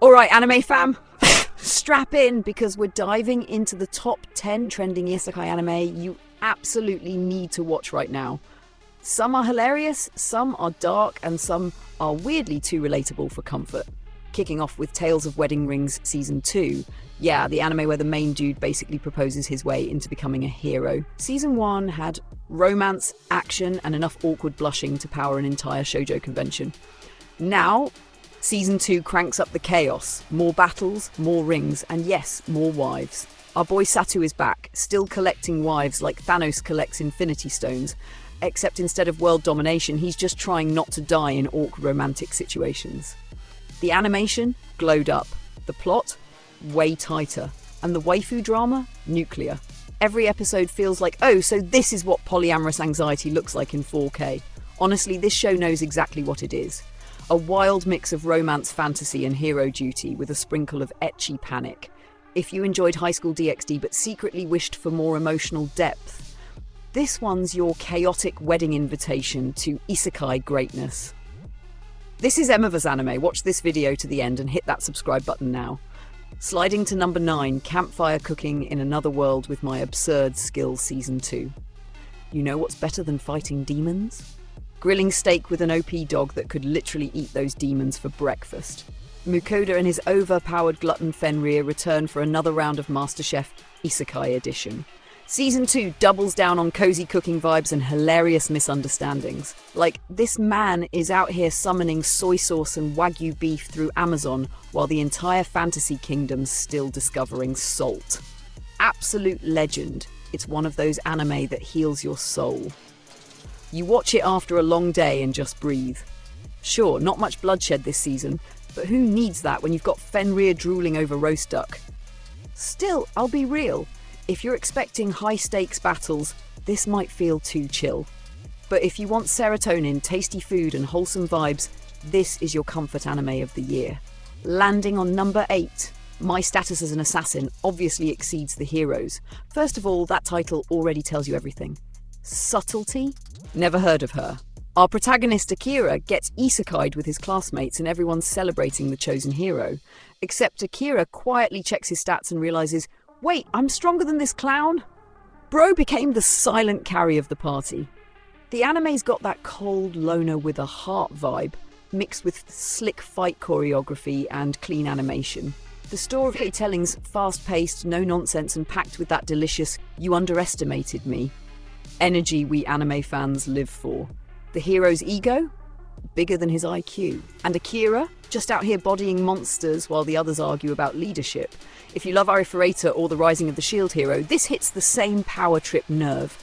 Alright, anime fam, strap in because we're diving into the top 10 trending isekai anime you absolutely need to watch right now. Some are hilarious, some are dark, and some are weirdly too relatable for comfort. Kicking off with Tales of Wedding Rings Season 2. Yeah, the anime where the main dude basically proposes his way into becoming a hero. Season 1 had romance, action, and enough awkward blushing to power an entire shoujo convention. Now, Season 2 cranks up the chaos. More battles, more rings, and yes, more wives. Our boy Satu is back, still collecting wives like Thanos collects Infinity Stones, except instead of world domination, he's just trying not to die in awkward romantic situations. The animation glowed up. The plot, way tighter. And the waifu drama, nuclear. Every episode feels like, oh, so this is what polyamorous anxiety looks like in 4K. Honestly, this show knows exactly what it is. A wild mix of romance, fantasy, and hero duty with a sprinkle of ecchi panic. If you enjoyed High School DxD but secretly wished for more emotional depth, this one's your chaotic wedding invitation to isekai greatness. This is Ema's Anime. Watch this video to the end and hit that subscribe button now. Sliding to number 9, Campfire Cooking in Another World with My Absurd Skills Season 2. You know what's better than fighting demons? Grilling steak with an OP dog that could literally eat those demons for breakfast. Mukoda and his overpowered glutton Fenrir return for another round of MasterChef Isekai Edition. Season 2 doubles down on cozy cooking vibes and hilarious misunderstandings. Like, this man is out here summoning soy sauce and Wagyu beef through Amazon while the entire fantasy kingdom's still discovering salt. Absolute legend. It's one of those anime that heals your soul. You watch it after a long day and just breathe. Sure, not much bloodshed this season, but who needs that when you've got Fenrir drooling over roast duck? Still, I'll be real. If you're expecting high-stakes battles, this might feel too chill. But if you want serotonin, tasty food, and wholesome vibes, this is your comfort anime of the year. Landing on number 8. My status as an assassin obviously exceeds the hero's. First of all, that title already tells you everything. Subtlety? Never heard of her. Our protagonist Akira gets isekai'd with his classmates and everyone's celebrating the chosen hero. Except Akira quietly checks his stats and realizes, wait, I'm stronger than this clown? Bro became the silent carry of the party. The anime's got that cold loner with a heart vibe, mixed with slick fight choreography and clean animation. The storytelling's fast-paced, no-nonsense and packed with that delicious, you underestimated me energy we anime fans live for. The hero's ego? Bigger than his IQ. And Akira? Just out here bodying monsters while the others argue about leadership. If you love Arifureta or The Rising of the Shield Hero, this hits the same power trip nerve,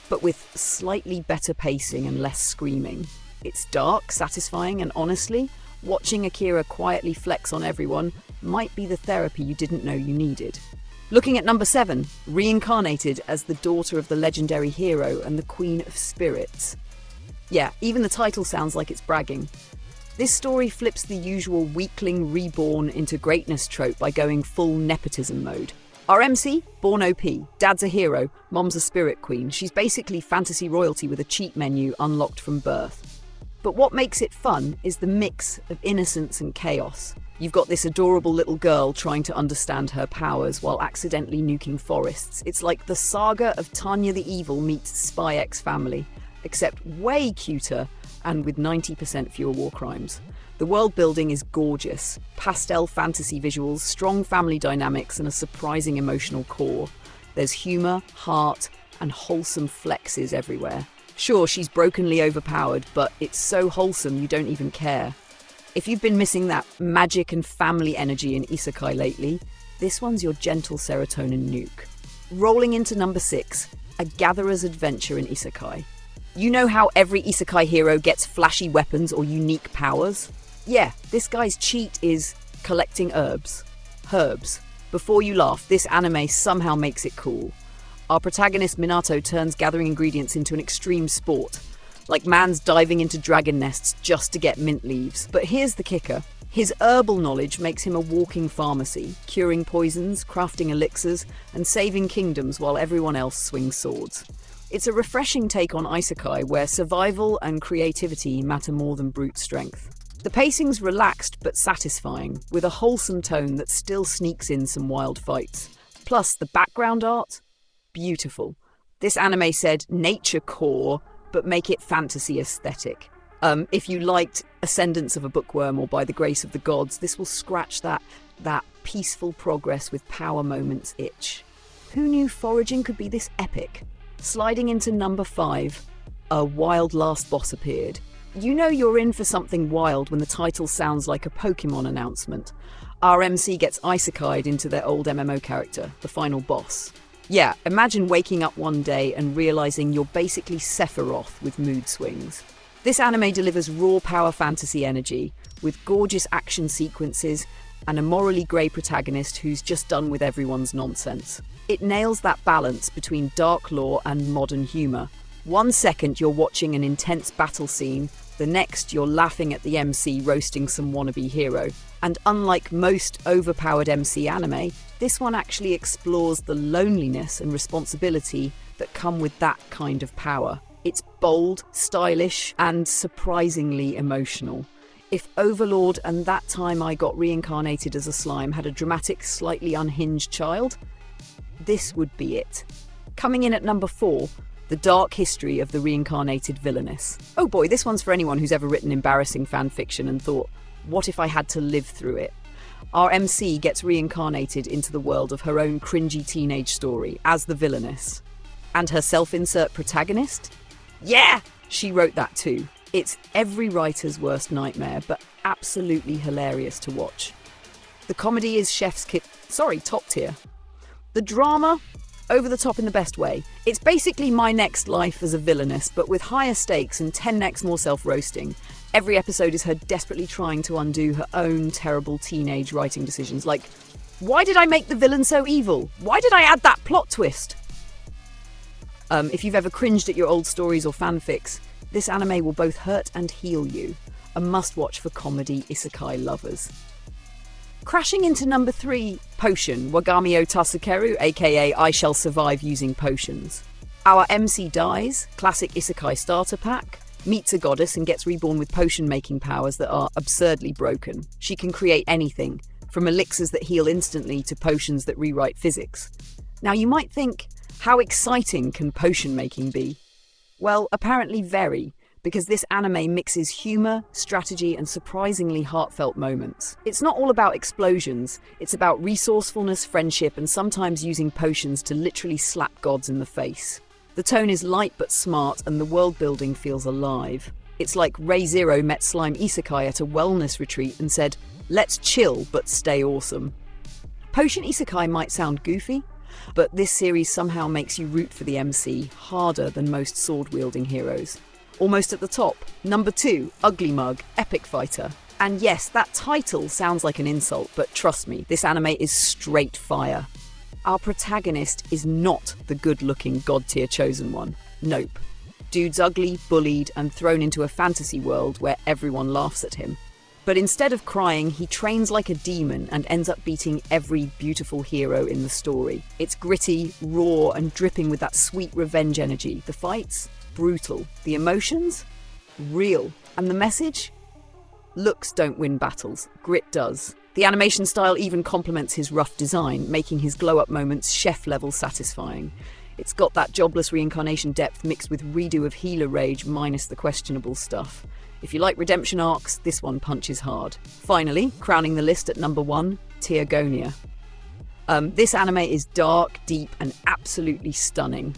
but with slightly better pacing and less screaming. It's dark, satisfying, and honestly, watching Akira quietly flex on everyone might be the therapy you didn't know you needed. Looking at number 7, Reincarnated as the daughter of the legendary hero and the Queen of Spirits. Yeah, even the title sounds like it's bragging. This story flips the usual weakling reborn into greatness trope by going full nepotism mode. Our MC? Born OP. Dad's a hero. Mom's a spirit queen. She's basically fantasy royalty with a cheat menu unlocked from birth. But what makes it fun is the mix of innocence and chaos. You've got this adorable little girl trying to understand her powers while accidentally nuking forests. It's like the saga of Tanya the Evil meets Spy X Family, except way cuter and with 90% fewer war crimes. The world building is gorgeous. Pastel fantasy visuals, strong family dynamics, and a surprising emotional core. There's humor, heart, and wholesome flexes everywhere. Sure, she's brokenly overpowered, but it's so wholesome you don't even care. If you've been missing that magic and family energy in isekai lately, this one's your gentle serotonin nuke. Rolling into number 6, A Gatherer's Adventure in Isekai. You know how every isekai hero gets flashy weapons or unique powers? Yeah, this guy's cheat is collecting herbs. Before you laugh, this anime somehow makes it cool. Our protagonist Minato turns gathering ingredients into an extreme sport. Like man's diving into dragon nests just to get mint leaves. But here's the kicker. His herbal knowledge makes him a walking pharmacy, curing poisons, crafting elixirs, and saving kingdoms while everyone else swings swords. It's a refreshing take on isekai where survival and creativity matter more than brute strength. The pacing's relaxed but satisfying, with a wholesome tone that still sneaks in some wild fights. Plus, the background art? Beautiful. This anime said nature core, but make it fantasy aesthetic. If you liked Ascendance of a Bookworm or By the Grace of the Gods, this will scratch that peaceful progress with power moments itch. Who knew foraging could be this epic? Sliding into number 5, a wild last boss appeared. You know you're in for something wild when the title sounds like a Pokemon announcement. Our MC gets isekai'd into their old MMO character, the final boss. Yeah, imagine waking up one day and realising you're basically Sephiroth with mood swings. This anime delivers raw power fantasy energy, with gorgeous action sequences and a morally grey protagonist who's just done with everyone's nonsense. It nails that balance between dark lore and modern humour. 1 second you're watching an intense battle scene, the next you're laughing at the MC roasting some wannabe hero. And unlike most overpowered MC anime, this one actually explores the loneliness and responsibility that come with that kind of power. It's bold, stylish, and surprisingly emotional. If Overlord and That Time I Got Reincarnated as a Slime had a dramatic, slightly unhinged child, this would be it. Coming in at number 4, The Dark History of the Reincarnated Villainess. Oh boy, this one's for anyone who's ever written embarrassing fan fiction and thought, what if I had to live through it? Our MC gets reincarnated into the world of her own cringy teenage story as the villainess. And her self-insert protagonist? Yeah, she wrote that too. It's every writer's worst nightmare, but absolutely hilarious to watch. The comedy is top tier. The drama, over the top in the best way. It's basically my next life as a villainess, but with higher stakes and 10x more self-roasting. Every episode is her desperately trying to undo her own terrible teenage writing decisions, like, why did I make the villain so evil? Why did I add that plot twist? If you've ever cringed at your old stories or fanfics, this anime will both hurt and heal you. A must-watch for comedy isekai lovers. Crashing into number 3, Potion, Wagami o Tasukeru, aka I Shall Survive Using Potions. Our MC dies, classic isekai starter pack, meets a goddess and gets reborn with potion-making powers that are absurdly broken. She can create anything, from elixirs that heal instantly to potions that rewrite physics. Now you might think, how exciting can potion making be? Well, apparently very, because this anime mixes humour, strategy and surprisingly heartfelt moments. It's not all about explosions, it's about resourcefulness, friendship and sometimes using potions to literally slap gods in the face. The tone is light but smart and the world building feels alive. It's like Re:Zero met Slime Isekai at a wellness retreat and said, let's chill but stay awesome. Potion Isekai might sound goofy, but this series somehow makes you root for the MC harder than most sword-wielding heroes. Almost at the top, number 2, Uglymug Epicfighter. And yes, that title sounds like an insult, but trust me, this anime is straight fire. Our protagonist is not the good-looking god-tier chosen one. Nope. Dude's ugly, bullied, and thrown into a fantasy world where everyone laughs at him. But instead of crying, he trains like a demon and ends up beating every beautiful hero in the story. It's gritty, raw, and dripping with that sweet revenge energy. The fights? Brutal. The emotions? Real. And the message? Looks don't win battles. Grit does. The animation style even complements his rough design, making his glow-up moments chef-level satisfying. It's got that jobless reincarnation depth mixed with redo of healer rage minus the questionable stuff. If you like redemption arcs, this one punches hard. Finally, crowning the list at number 1, Teogonia. This anime is dark, deep, and absolutely stunning.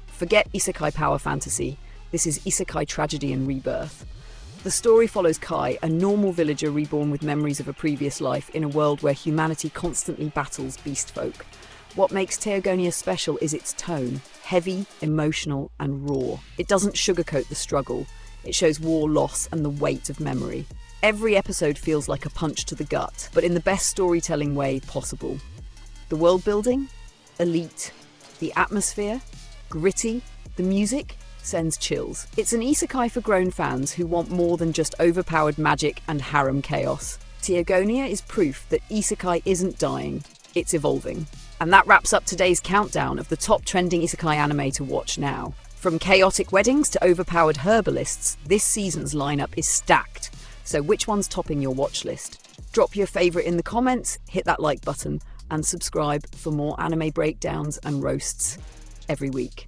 Forget isekai power fantasy. This is isekai tragedy and rebirth. The story follows Kai, a normal villager reborn with memories of a previous life in a world where humanity constantly battles beast folk. What makes Teogonia special is its tone, heavy, emotional, and raw. It doesn't sugarcoat the struggle. It shows war, loss, and the weight of memory. Every episode feels like a punch to the gut, but in the best storytelling way possible. The world building? Elite. The atmosphere? Gritty. The music? Sends chills. It's an isekai for grown fans who want more than just overpowered magic and harem chaos. Teogonia is proof that isekai isn't dying, it's evolving. And that wraps up today's countdown of the top trending isekai anime to watch now. From chaotic weddings to overpowered herbalists, this season's lineup is stacked. So which one's topping your watch list? Drop your favourite in the comments, hit that like button, and subscribe for more anime breakdowns and roasts every week.